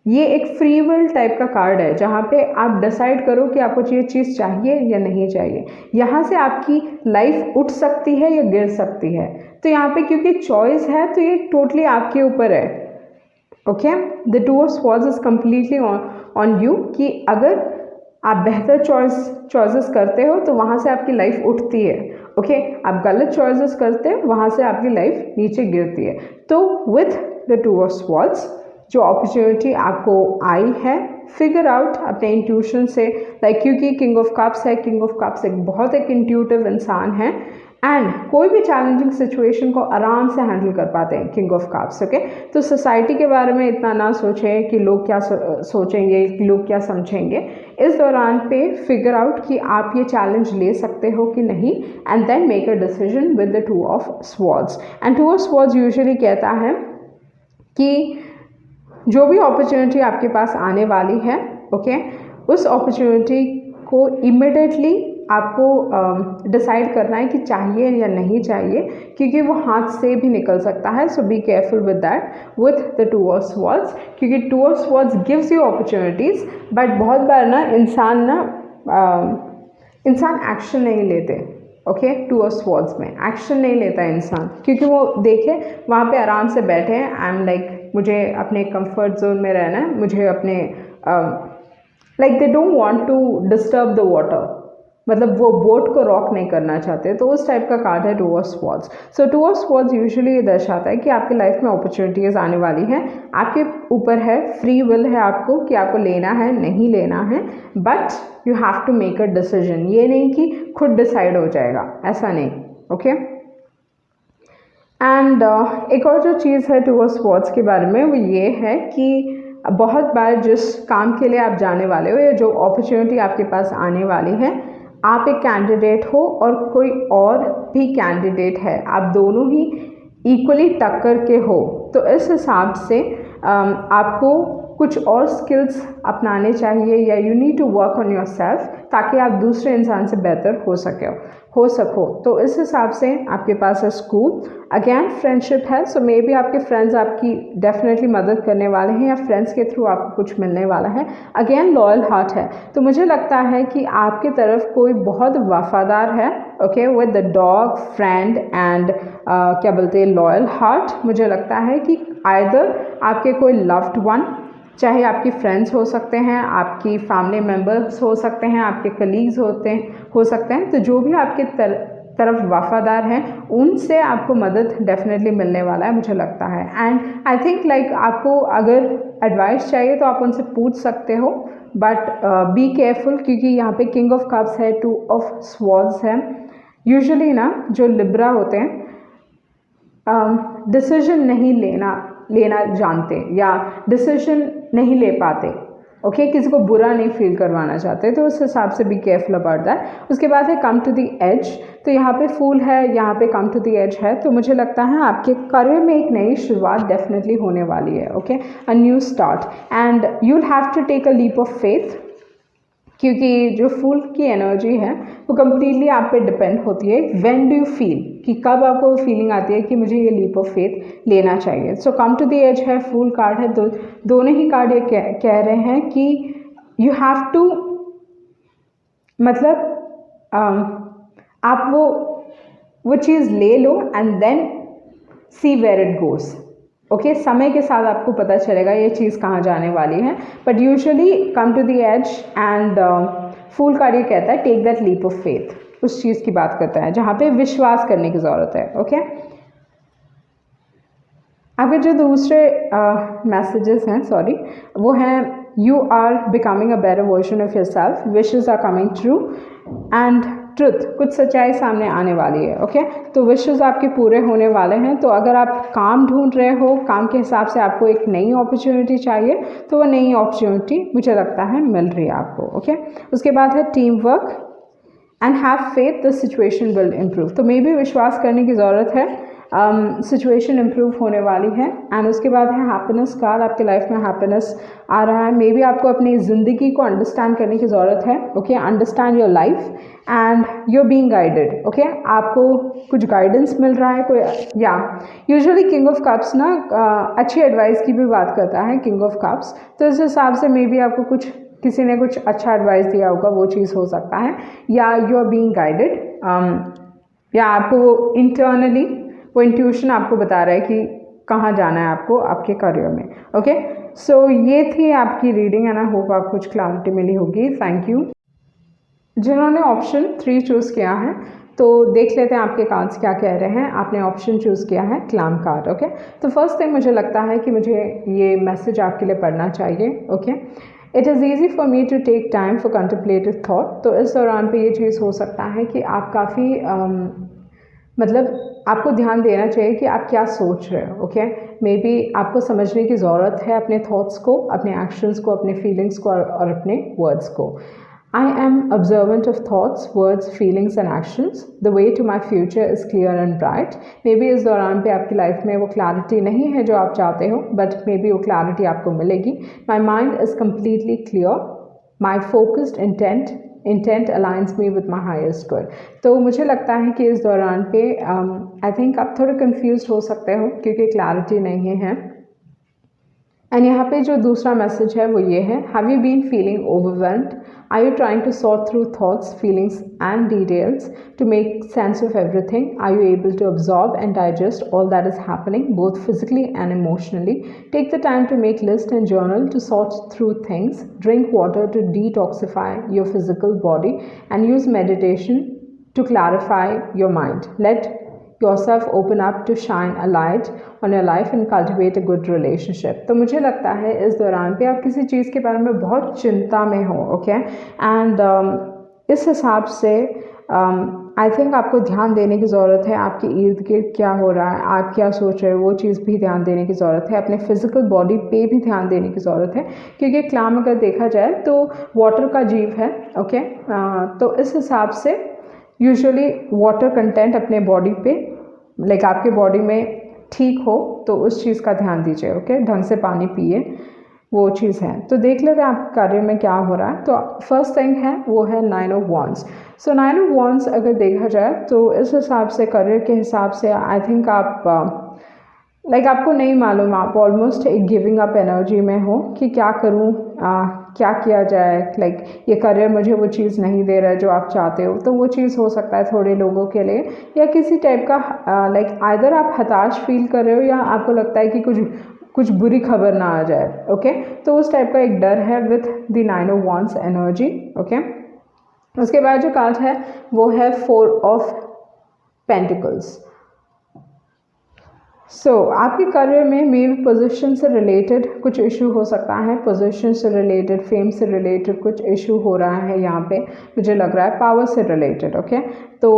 ये एक फ्री विल टाइप का कार्ड है जहाँ पे आप डिसाइड करो कि आपको ये चीज़ चाहिए या नहीं चाहिए। यहाँ से आपकी लाइफ उठ सकती है या गिर सकती है, तो यहाँ पे क्योंकि चॉइस है तो ये टोटली आपके ऊपर है। Okay, the 2 of swords is completely on you कि अगर आप बेहतर चॉइसेस करते हो तो वहाँ से आपकी लाइफ उठती है। ओके, आप गलत चॉइसेस करते हो वहाँ से आपकी लाइफ नीचे गिरती है। तो विथ द 2 ऑफ स्वॉर्ड्स जो अपॉर्चुनिटी आपको आई है फिगर आउट अपने इंट्यूशन से, क्योंकि किंग ऑफ कप्स है, किंग ऑफ कप्स एक बहुत एक इंट्यूटिव इंसान है एंड कोई भी चैलेंजिंग सिचुएशन को आराम से हैंडल कर पाते हैं किंग ऑफ कप्स। ओके, तो सोसाइटी के बारे में इतना ना सोचें कि लोग क्या सोचेंगे, लोग क्या समझेंगे। इस दौरान पे फिगर आउट कि आप ये चैलेंज ले सकते हो कि नहीं, and then make a decision with the 2 of swords. And 2 of swords usually कहता है कि जो भी अपॉर्चुनिटी आपके पास आने वाली है, ओके, उस अपॉर्चुनिटी को इमिडिएटली आपको डिसाइड करना है कि चाहिए या नहीं चाहिए, क्योंकि वो हाथ से भी निकल सकता है। So be careful with that with the 2 of swords, क्योंकि 2 of swords gives you opportunities, but बहुत बार ना इंसान एक्शन नहीं लेते। ओके, 2 ऑफ स्वॉर्ड्स में एक्शन नहीं लेता इंसान, क्योंकि वो देखे वहाँ पे आराम से बैठे हैं, आई एम मुझे अपने कंफर्ट जोन में रहना है, मुझे अपने they don't want to disturb the water, मतलब वो बोट को रॉक नहीं करना चाहते। तो उस टाइप का कार्ड है 2 of swords. So 2 of swords usually ये दर्शाता है कि आपकी लाइफ में अपॉर्चुनिटीज़ आने वाली हैं, आपके ऊपर है, फ्री विल है आपको कि आपको लेना है नहीं लेना है, but you have to make a decision. ये नहीं कि खुद डिसाइड हो जाएगा, ऐसा नहीं। ओके, एंड एक और जो चीज़ है 2 ऑफ स्वॉर्ड्स के बारे में, वो ये है कि बहुत बार जिस काम के लिए आप जाने वाले हो या जो अपॉर्चुनिटी आपके पास आने वाली है, आप एक कैंडिडेट हो और कोई और भी कैंडिडेट है, आप दोनों ही इक्वली टक्कर के हो, तो इस हिसाब से आपको कुछ और स्किल्स अपनाने चाहिए, या you need to work on yourself, ताकि आप दूसरे इंसान से बेहतर हो सको। तो इस हिसाब से आपके पास है स्कूल, अगेन फ्रेंडशिप है, सो मे बी आपके फ्रेंड्स आपकी डेफिनेटली मदद करने वाले हैं, या फ्रेंड्स के थ्रू आपको कुछ मिलने वाला है। अगेन लॉयल हार्ट है, तो मुझे लगता है कि आपकी तरफ कोई बहुत वफादार है। Okay, with the dog friend and क्या बोलते हैं, लॉयल हार्ट। मुझे लगता है कि आइदर आपके कोई लव्ड वन, चाहे आपकी फ्रेंड्स हो सकते हैं, आपकी फैमिली मेम्बर्स हो सकते हैं, आपके कलीग्स हो सकते हैं, तो जो भी आपके तरफ वफादार हैं, उनसे आपको मदद डेफिनेटली मिलने वाला है, मुझे लगता है। एंड आई थिंक आपको अगर एडवाइस चाहिए तो आप उनसे पूछ सकते हो, बट बी केयरफुल, क्योंकि यहाँ पे किंग ऑफ कप्स है, 2 ऑफ स्वॉर्ड्स है। यूजुअली ना जो लिब्रा होते हैं डिसीजन नहीं लेना जानते, या डिसीजन नहीं ले पाते। ओके, किसी को बुरा नहीं फील करवाना चाहते, तो उस हिसाब से बी केयरफुल अबाउट दैट। उसके बाद है कम टू द एज, तो यहाँ पे फूल है, यहाँ पे कम टू द एज है, तो मुझे लगता है आपके करियर में एक नई शुरुआत डेफिनेटली होने वाली है। Okay, a new start, and you will have to take a leap of faith, क्योंकि जो फूल की एनर्जी है वो कम्प्लीटली आप पे डिपेंड होती है। व्हेन डू यू फील, कि कब आपको फीलिंग आती है कि मुझे ये लीप ऑफ फेथ लेना चाहिए। सो कम टू द एज है, फूल कार्ड है, दोनों ही कार्ड ये कह रहे हैं कि यू हैव टू, मतलब आप वो चीज़ ले लो and then see where it goes. Okay, समय के साथ आपको पता चलेगा ये चीज़ कहाँ जाने वाली है, but usually come to the edge, and fool card ये कहता है take that leap of faith, उस चीज़ की बात करता है जहाँ पे विश्वास करने की ज़रूरत है। ओके, अगर जो दूसरे मैसेजेस हैं, सॉरी, वो हैं you are becoming a better version of yourself, wishes are coming true, and truth, कुछ सच्चाई सामने आने वाली है। ओके, तो विशेज़ आपके पूरे होने वाले हैं। तो अगर आप काम ढूंढ रहे हो, काम के हिसाब से आपको एक नई अपॉर्चुनिटी चाहिए, तो वो नई अपॉर्चुनिटी मुझे लगता है मिल रही है आपको। ओके, उसके बाद है team work and have faith the situation will improve, तो मे भी विश्वास करने की ज़रूरत है, सिचुएशन इम्प्रूव होने वाली है। एंड उसके बाद है हैप्पीनेस कार्ड, आपके लाइफ में हैप्पीनेस आ रहा है। मे बी आपको अपनी ज़िंदगी को अंडरस्टैंड करने की ज़रूरत है। Okay, understand your life and you are being guided. Okay, आपको कुछ गाइडेंस मिल रहा है, कोई, या यूजुअली किंग ऑफ कप्स ना अच्छी एडवाइस की भी बात करता है, किंग ऑफ कप्स, तो इस हिसाब से मे बी आपको किसी ने कुछ अच्छा एडवाइस दिया होगा, वो चीज़ हो सकता है, या यू आर बीइंग गाइडेड, या आपको वो इंटरनली वो इंट्यूशन आपको बता रहा है कि कहाँ जाना है आपको आपके करियर में। ओके, सो ये थी आपकी रीडिंग एंड आई होप आपको कुछ क्लैरिटी मिली होगी। Thank you. जिन्होंने ऑप्शन 3 चूज़ किया है, तो देख लेते हैं आपके कार्ड्स क्या कह रहे हैं। आपने ऑप्शन चूज़ किया है क्लैम कार्ड। ओके, तो फर्स्ट थिंग मुझे लगता है कि मुझे ये मैसेज आपके लिए पढ़ना चाहिए। Okay, it is easy for me to take time for contemplative thought. तो इस दौरान पे ये चीज़ हो सकता है कि आप काफ़ी मतलब आपको ध्यान देना चाहिए कि आप क्या सोच रहे हो। ओके, मे बी आपको समझने की ज़रूरत है अपने थॉट्स को, अपने एक्शंस को, अपने फीलिंग्स को और अपने वर्ड्स को। I am observant of thoughts, words, feelings and actions. The way to my future is clear and bright. Maybe इस दौरान पे आपकी लाइफ में वो क्लैरिटी नहीं है जो आप चाहते हो, बट मे बी वो क्लैरिटी आपको मिलेगी। My mind is completely clear. My focused intent aligns me with my highest good. तो मुझे लगता है कि इस दौरान पे आई थिंक आप थोड़े कंफ्यूज हो सकते हो क्योंकि क्लैरिटी नहीं है। एंड यहाँ पे जो दूसरा मैसेज है वो ये है, have you been feeling overwhelmed? Are you trying to sort through thoughts, feelings and details to make sense of everything? Are you able to absorb and digest all that is happening both physically and emotionally? Take the time to make list and journal to sort through things. Drink water to detoxify your physical body and use meditation to clarify your mind. Let yourself open up to shine a light on your life and cultivate a good relationship. तो मुझे लगता है इस दौरान पे आप किसी चीज़ के बारे में बहुत चिंता में हो। ओके, एंड इस हिसाब से आई थिंक आपको ध्यान देने की ज़रूरत है आपके इर्द गिर्द क्या हो रहा है, आप क्या सोच रहे हो, वो चीज़ भी ध्यान देने की ज़रूरत है। अपने फिजिकल बॉडी पे भी ध्यान देने की ज़रूरत है क्योंकि क्लाम अगर देखा जाए तो वाटर का जीव है। ओके, तो इस हिसाब से यूजुअली वाटर कंटेंट अपने बॉडी पे लाइक आपके बॉडी में ठीक हो तो उस चीज़ का ध्यान दीजिए। ओके, ढंग से पानी पिए, वो चीज़ है। तो देख लेते हैं आपके कार्य में क्या हो रहा है। तो फर्स्ट थिंग है वो है 9 of wands. So 9 of wands अगर देखा जाए तो इस हिसाब से करियर के हिसाब से आई थिंक आप आपको नहीं मालूम, आप ऑलमोस्ट एक गिविंग अप एनर्जी में हो कि क्या करूँ, क्या किया जाए। ये करियर मुझे वो चीज़ नहीं दे रहा है जो आप चाहते हो। तो वो चीज़ हो सकता है थोड़े लोगों के लिए, या किसी टाइप का आइदर आप हताश फील कर रहे हो या आपको लगता है कि कुछ बुरी खबर ना आ जाए। ओके, तो उस टाइप का एक डर है with the 9 of wands energy. Okay, उसके बाद जो कार्ड है वो है 4 ऑफ पेंटिकल्स। आपके करियर में मे बी पोजीशन से रिलेटेड कुछ इशू हो सकता है, पोजीशन से रिलेटेड, फेम से रिलेटेड कुछ इशू हो रहा है यहाँ पे, मुझे लग रहा है पावर से रिलेटेड। ओके, तो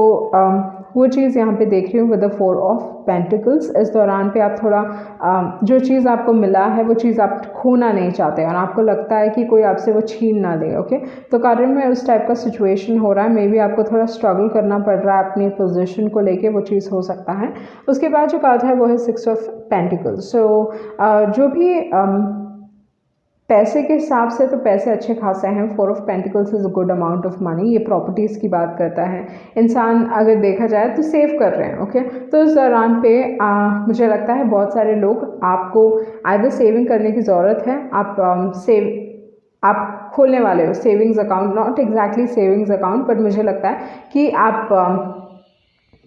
वो चीज़ यहाँ पे देख रही हूँ विद द 4 ऑफ पेंटिकल्स। इस दौरान पे आप थोड़ा जो चीज़ आपको मिला है वो चीज़ आप खोना नहीं चाहते और आपको लगता है कि कोई आपसे वो छीन ना ले। ओके, तो करियर में उस टाइप का सिचुएशन हो रहा है, मे बी आपको थोड़ा स्ट्रगल करना पड़ रहा है अपनी पोजीशन को लेके, वो चीज़ हो सकता है। उसके बाद जो कार्ड है वो है 6 ऑफ पेंटिकल्स। जो भी पैसे के हिसाब से तो पैसे अच्छे खासे हैं। 4 of pentacles is a good amount of money. ये प्रॉपर्टीज़ की बात करता है। इंसान अगर देखा जाए तो सेव कर रहे हैं। ओके, तो इस दौरान पे मुझे लगता है बहुत सारे लोग आपको आइदर सेविंग करने की ज़रूरत है, आप खोलने वाले हो savings account, not exactly savings account, but मुझे लगता है कि आप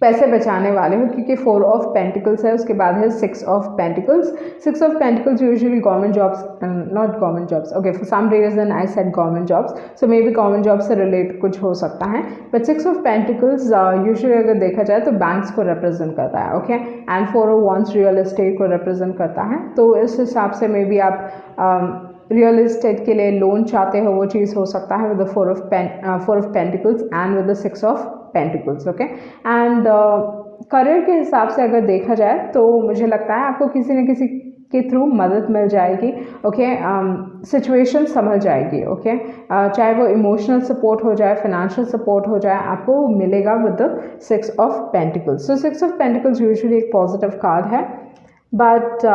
पैसे बचाने वाले हो क्योंकि 4 ऑफ पेंटिकल्स है। उसके बाद है 6 of pentacles. 6 of pentacles usually government jobs, not government jobs, okay, for some reason I said government jobs, so maybe government job से रिलेट कुछ हो सकता है। बट 6 ऑफ पेंटिकल्स यूजुअली अगर देखा जाए तो बैंक्स को रिप्रेजेंट करता है। Okay, and 4 of wands real estate को रिप्रेजेंट करता है। तो इस हिसाब से मे बी आप रियल एस्टेट के लिए लोन चाहते हो, वो चीज़ हो सकता है with the 4 of pentacles and with the 6 of pentacles. Okay, and career के हिसाब से अगर देखा जाए तो मुझे लगता है आपको किसी न किसी के थ्रू मदद मिल जाएगी। ओके, सिचुएशन समझ जाएगी। ओके, चाहे वो इमोशनल सपोर्ट हो जाए, फाइनेंशियल सपोर्ट हो जाए, आपको मिलेगा with the 6 of pentacles. 6 of pentacles usually एक पॉजिटिव कार्ड है, बट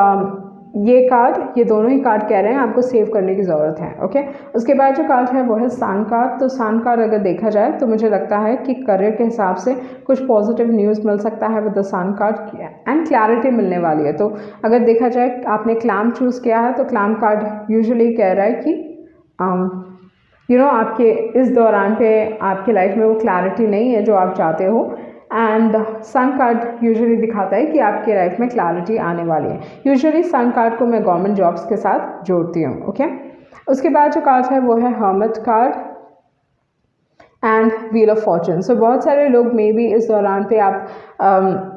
ये दोनों ही कार्ड कह रहे हैं आपको सेव करने की ज़रूरत है। ओके, उसके बाद जो कार्ड है वो है सन कार्ड। तो सन कार्ड अगर देखा जाए तो मुझे लगता है कि करियर के हिसाब से कुछ पॉजिटिव न्यूज़ मिल सकता है with the sun card and clarity मिलने वाली है। तो अगर देखा जाए आपने क्लैम चूज़ किया है तो क्लैम कार्ड यूजुअली कह रहा है कि आपके इस दौरान पे आपकी लाइफ में वो क्लैरिटी नहीं है जो आप चाहते हो, एंड सन कार्ड यूजुअली दिखाता है कि आपके लाइफ में क्लैरिटी आने वाली है। यूजुअली सन कार्ड को मैं गवर्नमेंट जॉब्स के साथ जोड़ती हूँ। ओके, उसके बाद जो कार्ड है वो है hermit card and wheel of fortune. So बहुत सारे लोग मे बी इस दौरान पे आप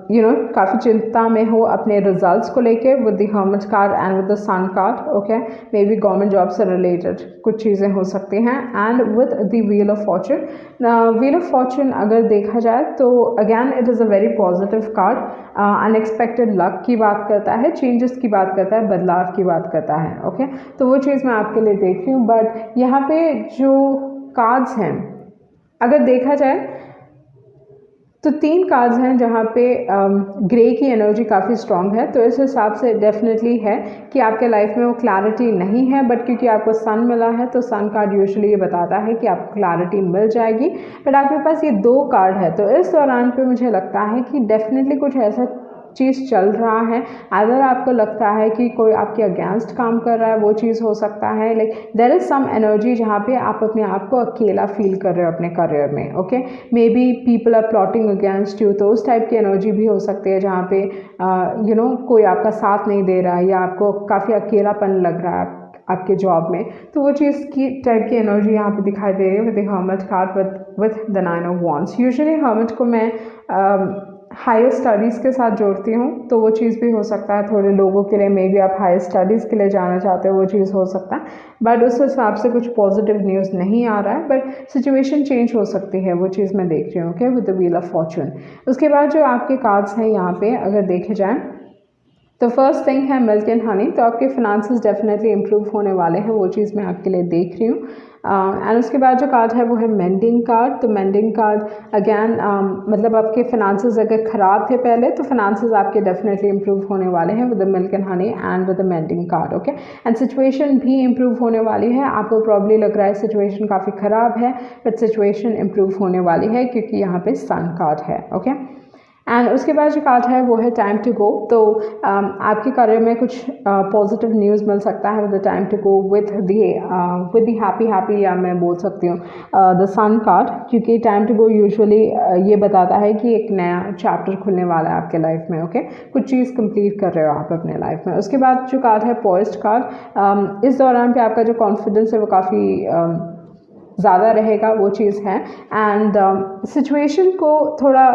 काफ़ी चिंता में हो अपने रिजल्ट्स को लेके with the hermit card and with the sun card. Okay, maybe government job से रिलेटेड कुछ चीज़ें हो सकती हैं। And with the wheel of fortune, wheel of fortune अगर देखा जाए तो again it is a very positive card. Unexpected luck की बात करता है, चेंजेस की बात करता है, बदलाव की बात करता है। ओके, तो वो चीज़ मैं आपके लिए देख रही हूँ। बट यहाँ पे जो कार्ड्स हैं अगर देखा जाए तो 3 कार्ड्स हैं जहाँ पे ग्रे की एनर्जी काफ़ी स्ट्रॉन्ग है। तो इस हिसाब से डेफिनेटली है कि आपके लाइफ में वो क्लैरिटी नहीं है, बट क्योंकि आपको सन मिला है तो सन कार्ड यूजुअली ये बताता है कि आपको क्लैरिटी मिल जाएगी। बट आपके पास ये 2 कार्ड है, तो इस दौरान पे मुझे लगता है कि डेफिनेटली कुछ ऐसा चीज़ चल रहा है। अगर आपको लगता है कि कोई आपके अगेंस्ट काम कर रहा है, वो चीज़ हो सकता है। Like there is some energy जहाँ पे आप अपने आप को अकेला फील कर रहे हो अपने करियर में। Okay, maybe people are plotting against you, तो उस टाइप की एनर्जी भी हो सकती है जहाँ पे कोई आपका साथ नहीं दे रहा है या आपको काफ़ी अकेलापन लग रहा है आपके जॉब में। तो वो चीज़ की टाइप की एनर्जी यहाँ पे दिखाई दे रही है with the hermit card with the 9 of wands. Usually hermit को मैं हायर स्टडीज़ के साथ जोड़ती हूँ, तो वो चीज़ भी हो सकता है थोड़े लोगों के लिए। मे बी आप हायर स्टडीज़ के लिए जाना चाहते हो, वो चीज़ हो सकता है। बट उस हिसाब से कुछ पॉजिटिव न्यूज़ नहीं आ रहा है, बट सिचुएशन चेंज हो सकती है, वो चीज़ मैं देख रही हूँ। Okay, with the wheel of Fortune. उसके बाद जो आपके कार्ड्स हैं यहाँ पे अगर देखे जाएँ तो फर्स्ट थिंग है मिल्क एंड हनी। तो आपके फिनांसेस डेफिनेटली इम्प्रूव होने वाले हैं, वो चीज़ मैं आपके लिए देख रही हूँ। एंड उसके बाद जो कार्ड है वो है मेंडिंग कार्ड। तो मेंडिंग कार्ड अगैन मतलब आपके फिनांसेस अगर ख़राब थे पहले, तो फिनांसेस आपके डेफिनेटली इम्प्रूव होने वाले हैं with the milk and honey and with the mending card. Okay, and situation भी इम्प्रूव होने वाली है। आपको प्रॉब्ली लग रहा है सिचुएशन काफ़ी ख़राब है, बट सिचुएशन इम्प्रूव होने वाली है क्योंकि यहाँ पे सन कार्ड है। ओके, एंड उसके बाद जो कार्ड है वो है टाइम टू गो। तो आपके करियर में कुछ पॉजिटिव न्यूज़ मिल सकता है with the time to go with the happy या मैं बोल सकती हूँ द सन कार्ड, क्योंकि टाइम टू गो यूजुअली ये बताता है कि एक नया चैप्टर खुलने वाला है आपके लाइफ में। ओके, कुछ चीज़ कंप्लीट कर रहे हो आप अपने लाइफ में। उसके बाद जो कार्ड है पॉइज्ड कार्ड, इस दौरान पे आपका जो कॉन्फिडेंस है वो काफ़ी ज़्यादा रहेगा, वो चीज़ है। एंड सिचुएशन को थोड़ा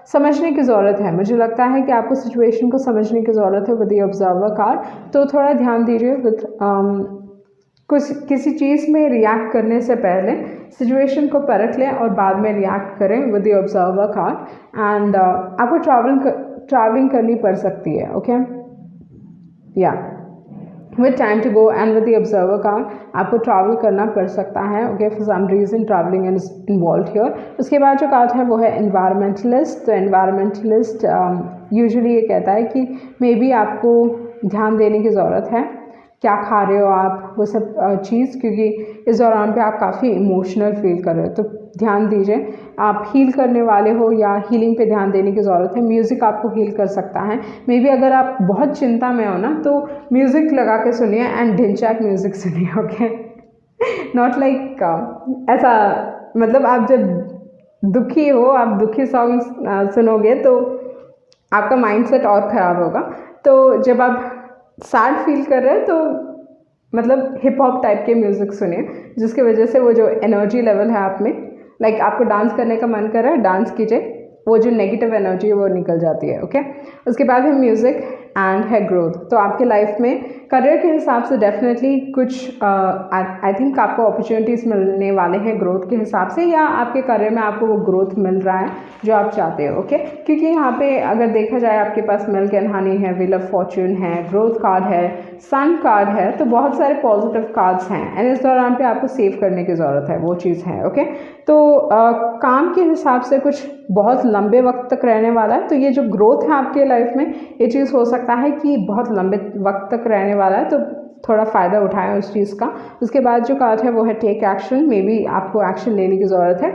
समझने की ज़रूरत है। मुझे लगता है कि आपको सिचुएशन को समझने की ज़रूरत है विद द ऑब्जर्वर कार्ड। तो थोड़ा ध्यान दीजिए विद किसी चीज़ में रिएक्ट करने से पहले सिचुएशन को परख लें और बाद में रिएक्ट करें with the observer card. And आपको ट्रैवलिंग करनी पड़ सकती है। ओके, या with time to go and with the observer card आपको ट्रैवल करना पड़ सकता है। Okay, for some reason traveling is involve here. उसके बाद जो कार्ड है वो है एनवायरमेंटलिस्ट। तो एनवायरमेंटलिस्ट यूजुअली ये कहता है कि मे बी आपको ध्यान देने की ज़रूरत है, क्या खा रहे हो आप, वो सब चीज़, क्योंकि इस दौरान पे आप काफ़ी इमोशनल फील कर रहे हो। तो ध्यान दीजिए, आप हील करने वाले हो या हीलिंग पे ध्यान देने की ज़रूरत है। म्यूज़िक आपको हील कर सकता है। मे बी अगर आप बहुत चिंता में हो ना, तो म्यूज़िक लगा के सुनिए एंड ढिंचैक म्यूज़िक सुनिए। ओके, नॉट लाइक ऐसा, मतलब आप जब दुखी हो, आप दुखी सॉन्ग सुनोगे तो आपका माइंडसेट और ख़राब होगा। तो जब आप सैड फील कर रहे हैं तो मतलब हिप हॉप टाइप के म्यूज़िक सुनिए, जिसकी वजह से वो जो एनर्जी लेवल है आप में, लाइक आपको डांस करने का मन कर रहा है, डांस कीजिए, वो जो नेगेटिव एनर्जी है वो निकल जाती है। ओके, उसके बाद है म्यूज़िक एंड है ग्रोथ। तो आपके लाइफ में करियर के हिसाब से डेफिनेटली कुछ आई थिंक आपको अपॉर्चुनिटीज़ मिलने वाले हैं ग्रोथ के हिसाब से, या आपके करियर में आपको वो ग्रोथ मिल रहा है जो आप चाहते हो। ओके, क्योंकि यहाँ पे अगर देखा जाए आपके पास मिल्क एंड हनी है, व्हील ऑफ फॉर्चून है, ग्रोथ कार्ड है, सन कार्ड है, तो बहुत सारे पॉजिटिव कार्ड्स हैं। एंड इस दौरान पे आपको सेव करने की ज़रूरत है, वो चीज़ है। ओके, तो काम के हिसाब से कुछ बहुत लंबे वक्त तक रहने वाला है। तो ये जो ग्रोथ है आपके लाइफ में, ये चीज़ हो सकता है कि बहुत लंबे वक्त तक रहने वाला है, तो थोड़ा फ़ायदा उठाएं उस चीज़ का। उसके बाद जो कार्ड है वो है टेक एक्शन। मे बी आपको एक्शन लेने की ज़रूरत है।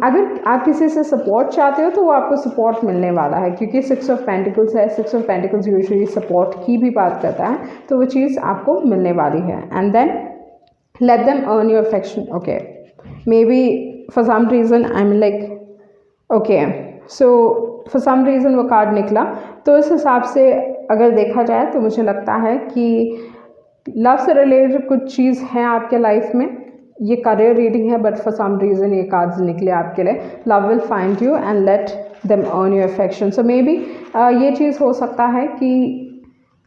अगर आप किसी से सपोर्ट चाहते हो तो वो आपको सपोर्ट मिलने वाला है, क्योंकि 6 ऑफ पेंटिकल्स है। 6 ऑफ पेंटिकल्स यूजुअली सपोर्ट की भी बात करता है, तो वो चीज़ आपको मिलने वाली है। And then let them earn your affection. Okay, maybe for some reason I am like okay, so for some reason वो कार्ड निकला। तो इस हिसाब से अगर देखा जाए तो मुझे लगता है कि लव से रिलेटेड कुछ चीज़ है आपके लाइफ में। ये करियर रीडिंग है, बट फॉर सम रीज़न ये कार्ड्स निकले आपके लिए। Love will find you and let them earn your affection. So maybe ये चीज़ हो सकता है कि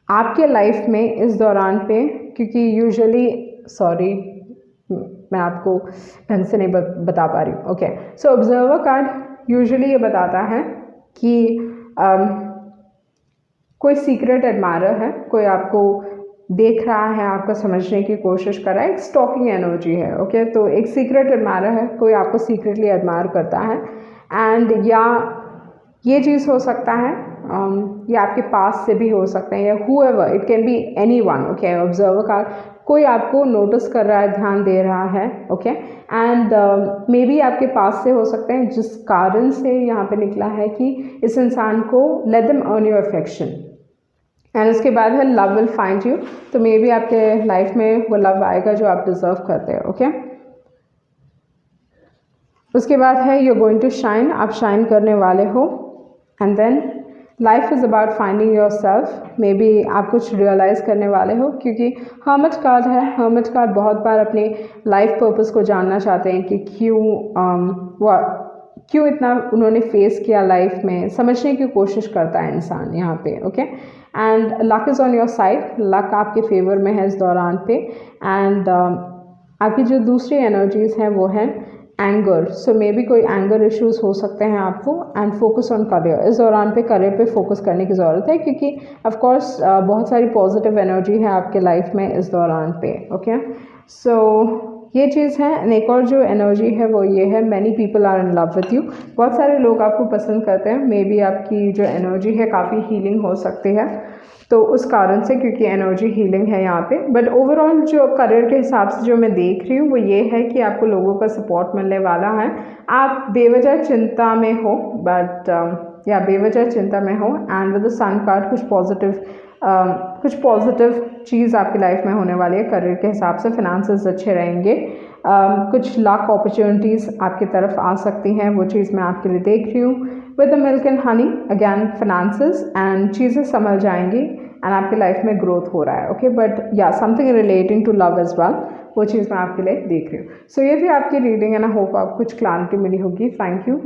आपके लाइफ में इस दौरान पे, क्योंकि यूजुअली सॉरी मैं आपको ढंग से नहीं बता पा रही हूँ. ओके, सो ऑब्जर्वर कार्ड यूजुअली ये बताता है कि कोई सीक्रेट एडमायरर है, कोई आपको देख रहा है, आपको समझने की कोशिश कर रहा है. एक स्टॉकिंग एनर्जी है. ओके, तो एक सीक्रेट एडमायरर है, कोई आपको सीक्रेटली एडमायर करता है. एंड या ये चीज़ हो सकता है, ये आपके पास से भी हो सकते हैं, या whoever, it can be anyone. Okay, observer card, कोई आपको नोटिस कर रहा है, ध्यान दे रहा है. ओके, एंड मे बी आपके पास से हो सकते हैं, जिस कारण से यहाँ पे निकला है कि इस इंसान को late them earn your affection. And उसके बाद है लव विल फाइंड यू. तो मे बी आपके लाइफ में वो लव आएगा जो आप डिजर्व करते हो. ओके, उसके बाद है you are going to shine, आप शाइन करने वाले हो. And then life is about finding yourself. Maybe आप कुछ रियलाइज़ करने वाले हो, क्योंकि हर्मिट कार्ड है. हर्मिट कार्ड बहुत बार अपने लाइफ पर्पस को जानना चाहते हैं कि क्यों इतना उन्होंने फेस किया लाइफ में, समझने की कोशिश करता है इंसान यहाँ पे. Okay, and luck is on your side, luck आपके फेवर में है इस दौरान पे. एंड आपकी जो दूसरी एनर्जीज़ हैं वो हैं एंगर. सो मे बी कोई एंगर इश्यूज हो सकते हैं आपको. एंड फोकस ऑन करियर, इस दौरान पे करियर पे फोकस करने की ज़रूरत है, क्योंकि ऑफ कोर्स बहुत सारी पॉजिटिव एनर्जी है आपके लाइफ में इस दौरान पे. ओके, सो ये चीज़ है. एंड एक और जो एनर्जी है वो ये है, many people are in love with you. बहुत सारे लोग आपको पसंद करते हैं. मे बी आपकी जो एनर्जी है काफ़ी हीलिंग हो सकती है, तो उस कारण से, क्योंकि एनर्जी हीलिंग है यहाँ पे. बट ओवरऑल जो करियर के हिसाब से जो मैं देख रही हूँ वो ये है कि आपको लोगों का सपोर्ट मिलने वाला है. आप बेवजह चिंता में हो, बट या बेवजह चिंता में हो. And with the sun card कुछ पॉजिटिव चीज़ आपकी लाइफ में होने वाली है करियर के हिसाब से. फिनांसेस अच्छे रहेंगे. कुछ लक अपॉर्चुनिटीज़ आपकी तरफ आ सकती हैं, वो चीज़ मैं आपके लिए देख रही हूँ. With the milk and honey again finances and चीज़ें संभल जाएंगी. एंड आपकी लाइफ में ग्रोथ हो रहा है. ओके, बट या something relating to love as well, वो चीज़ मैं आपके लिए देख रही हूँ. सो ये भी आपकी रीडिंग है ना. होप आपको कुछ क्लैरिटी मिली होगी. Thank you.